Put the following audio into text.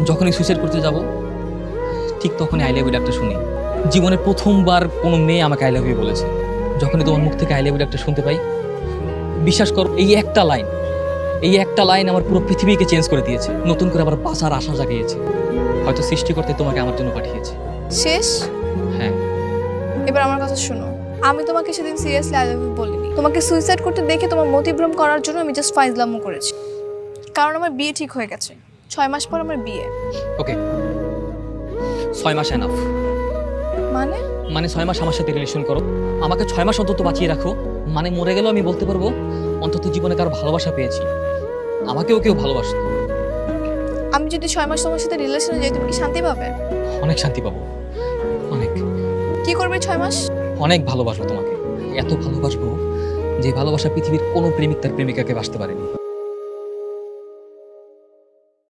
যখনই সুইসাইড করতে যাব ঠিক তখনই আই লাভ ইউ ডাকটা শুনি। জীবনে প্রথমবার কোনো মেয়ে আমাকে আই লাভ ইউ বলেছে। যখনই তোমার মুখ থেকে আই লাভ ইউ ডাকটা শুনতে পাই, বিশ্বাস করো এই একটা লাইন আমার পুরো পৃথিবীকে চেঞ্জ করে দিয়েছে, নতুন করে আবার বাঁচার আশা জাগিয়েছে। হয়তো সৃষ্টিকর্তা তোমাকে আমার জন্য পাঠিয়েছে। শেষ? হ্যাঁ। এবার আমার কথা শোনো, আমি তোমাকে সেদিন সিরিয়াসলি আই লাভ ইউ বলিনি। তোমাকে সুইসাইড করতে দেখে তোমার মতিভ্রম করার জন্য আমি জাস্ট ফাইজলামো করেছি। কারণ আমার বিয়ে ঠিক হয়ে গেছে, 6 মাস পর আমার বিয়ে। ওকে, 6 মাস এনাফ। মানে 6 মাস আমার সাথে রিলেশন করো, আমাকে 6 মাস অন্তত বাঁচিয়ে রাখো। মানে মরে গেলেও আমি বলতে পারবো অন্তত জীবনে কারো ভালোবাসা পেয়েছি, আমাকেও কেউ ভালোবাসতো। আমি যদি 6 মাস তোমার সাথে রিলেশনে যাই, তুমি কি শান্তি পাবে? অনেক শান্তি পাবো, অনেক। কি করবে 6 মাস? অনেক ভালোবাসবো তোমাকে, এত ভালোবাসবো যে ভালোবাসা পৃথিবীর কোনো প্রেমিক তার প্রেমিকাকে বাসতে পারেনি।